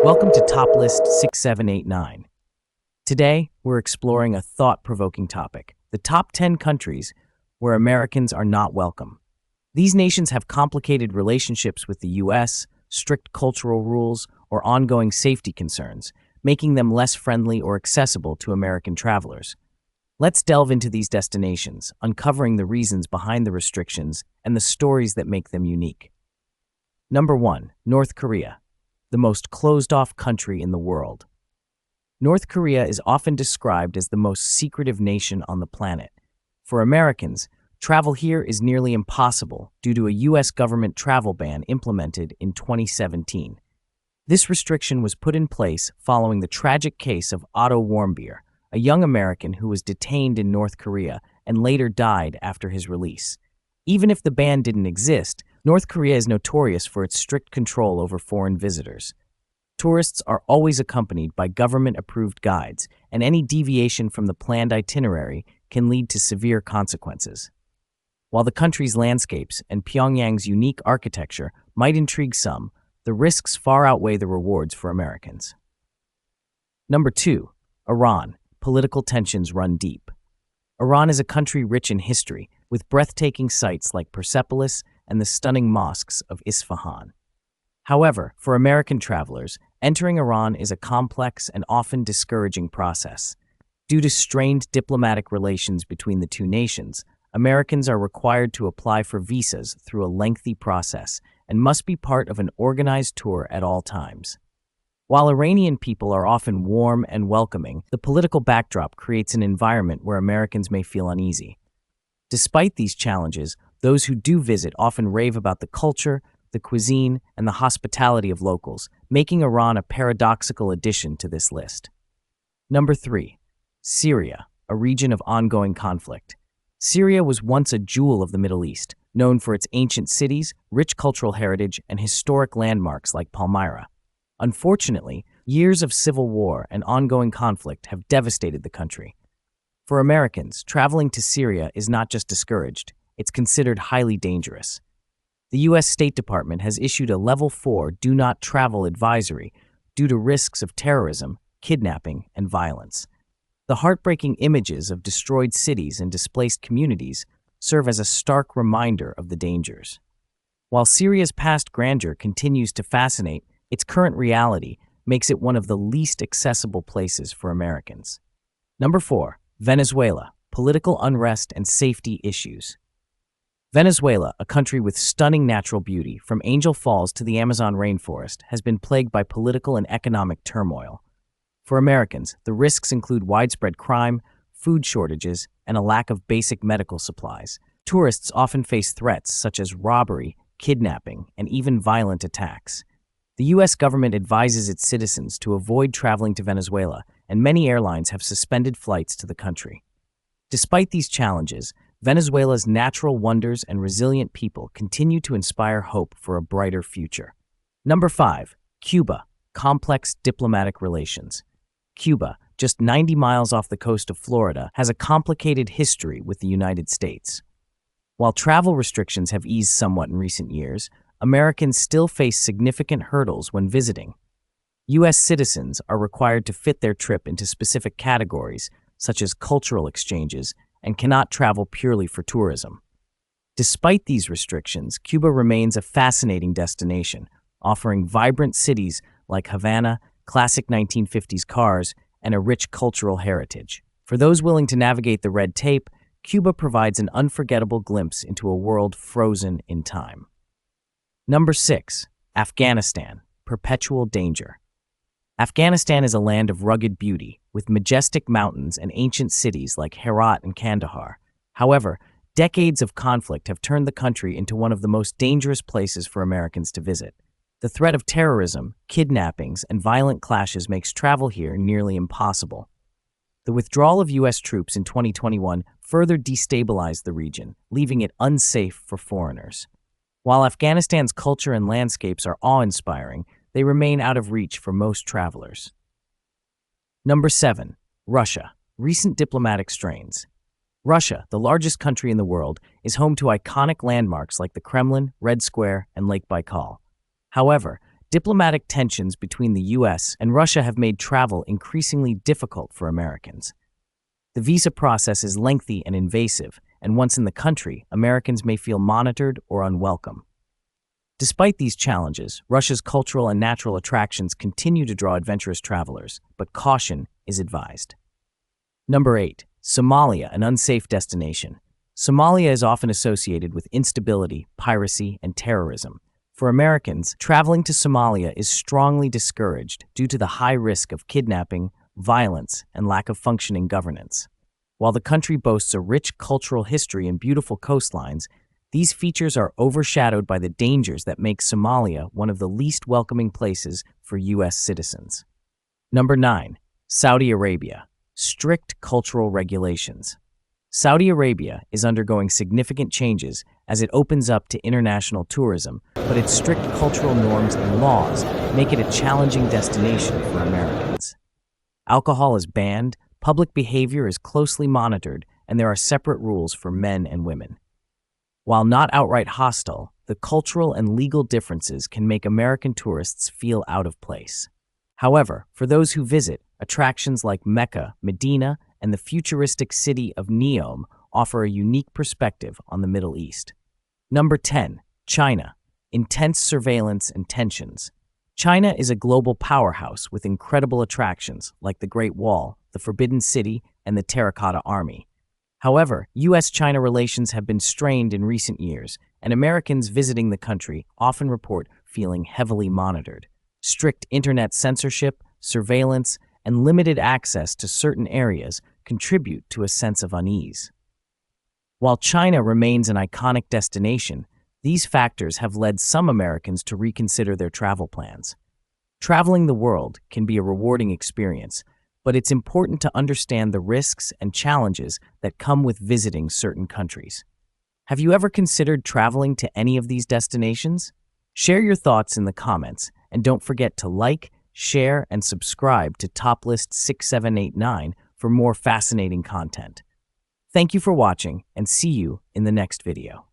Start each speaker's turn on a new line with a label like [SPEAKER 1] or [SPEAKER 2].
[SPEAKER 1] Welcome to Top List 6789. Today, we're exploring a thought-provoking topic, the top 10 countries where Americans are not welcome. These nations have complicated relationships with the U.S., strict cultural rules, or ongoing safety concerns, making them less friendly or accessible to American travelers. Let's delve into these destinations, uncovering the reasons behind the restrictions and the stories that make them unique. Number 1. North Korea, the most closed-off country in the world. North Korea is often described as the most secretive nation on the planet. For Americans, travel here is nearly impossible due to a U.S. government travel ban implemented in 2017. This restriction was put in place following the tragic case of Otto Warmbier, a young American who was detained in North Korea and later died after his release. Even if the ban didn't exist, North Korea is notorious for its strict control over foreign visitors. Tourists are always accompanied by government-approved guides, and any deviation from the planned itinerary can lead to severe consequences. While the country's landscapes and Pyongyang's unique architecture might intrigue some, the risks far outweigh the rewards for Americans. Number 2. Iran. Political tensions run deep. Iran is a country rich in history, with breathtaking sites like Persepolis and the stunning mosques of Isfahan. However, for American travelers, entering Iran is a complex and often discouraging process. Due to strained diplomatic relations between the two nations, Americans are required to apply for visas through a lengthy process and must be part of an organized tour at all times. While Iranian people are often warm and welcoming, the political backdrop creates an environment where Americans may feel uneasy. Despite these challenges, those who do visit often rave about the culture, the cuisine, and the hospitality of locals, making Iran a paradoxical addition to this list. Number 3. Syria, a region of ongoing conflict. Syria was once a jewel of the Middle East, known for its ancient cities, rich cultural heritage, and historic landmarks like Palmyra. Unfortunately, years of civil war and ongoing conflict have devastated the country. For Americans, traveling to Syria is not just discouraged, it's considered highly dangerous. The U.S. State Department has issued a Level 4 Do Not Travel advisory due to risks of terrorism, kidnapping, and violence. The heartbreaking images of destroyed cities and displaced communities serve as a stark reminder of the dangers. While Syria's past grandeur continues to fascinate, its current reality makes it one of the least accessible places for Americans. Number 4. Venezuela, political unrest and safety issues. Venezuela, a country with stunning natural beauty, from Angel Falls to the Amazon rainforest, has been plagued by political and economic turmoil. For Americans, the risks include widespread crime, food shortages, and a lack of basic medical supplies. Tourists often face threats such as robbery, kidnapping, and even violent attacks. The U.S. government advises its citizens to avoid traveling to Venezuela, and many airlines have suspended flights to the country. Despite these challenges, Venezuela's natural wonders and resilient people continue to inspire hope for a brighter future. Number 5. Cuba, complex diplomatic relations. Cuba, just 90 miles off the coast of Florida, has a complicated history with the United States. While travel restrictions have eased somewhat in recent years, Americans still face significant hurdles when visiting. U.S. citizens are required to fit their trip into specific categories, such as cultural exchanges, and cannot travel purely for tourism. Despite these restrictions, Cuba remains a fascinating destination, offering vibrant cities like Havana, classic 1950s cars, and a rich cultural heritage. For those willing to navigate the red tape, Cuba provides an unforgettable glimpse into a world frozen in time. Number 6. Afghanistan, perpetual danger. Afghanistan is a land of rugged beauty, with majestic mountains and ancient cities like Herat and Kandahar. However, decades of conflict have turned the country into one of the most dangerous places for Americans to visit. The threat of terrorism, kidnappings, and violent clashes makes travel here nearly impossible. The withdrawal of U.S. troops in 2021 further destabilized the region, leaving it unsafe for foreigners. While Afghanistan's culture and landscapes are awe-inspiring, they remain out of reach for most travelers. Number 7. Russia, recent diplomatic strains. Russia, the largest country in the world, is home to iconic landmarks like the Kremlin, Red Square, and Lake Baikal. However, Diplomatic tensions between the US and Russia have made travel increasingly difficult for Americans. The visa process is lengthy and invasive, and once in the country, Americans may feel monitored or unwelcome. Despite these challenges, Russia's cultural and natural attractions continue to draw adventurous travelers, but caution is advised. Number 8. Somalia, an unsafe destination. Somalia is often associated with instability, piracy, and terrorism. For Americans, traveling to Somalia is strongly discouraged due to the high risk of kidnapping, violence, and lack of functioning governance. While the country boasts a rich cultural history and beautiful coastlines, these features are overshadowed by the dangers that make Somalia one of the least welcoming places for U.S. citizens. Number 9. Saudi Arabia. Strict cultural regulations. Saudi Arabia is undergoing significant changes as it opens up to international tourism, but its strict cultural norms and laws make it a challenging destination for Americans. Alcohol is banned, public behavior is closely monitored, and there are separate rules for men and women. While not outright hostile, the cultural and legal differences can make American tourists feel out of place. However, for those who visit, attractions like Mecca, Medina, and the futuristic city of Neom offer a unique perspective on the Middle East. Number 10. China. Intense surveillance and tensions. China is a global powerhouse with incredible attractions like the Great Wall, the Forbidden City, and the Terracotta Army. However, U.S.-China relations have been strained in recent years, and Americans visiting the country often report feeling heavily monitored. Strict internet censorship, surveillance, and limited access to certain areas contribute to a sense of unease. While China remains an iconic destination, these factors have led some Americans to reconsider their travel plans. Traveling the world can be a rewarding experience, but it's important to understand the risks and challenges that come with visiting certain countries. Have you ever considered traveling to any of these destinations? Share your thoughts in the comments, and don't forget to like, share, and subscribe to Top List 6789 for more fascinating content. Thank you for watching, and see you in the next video.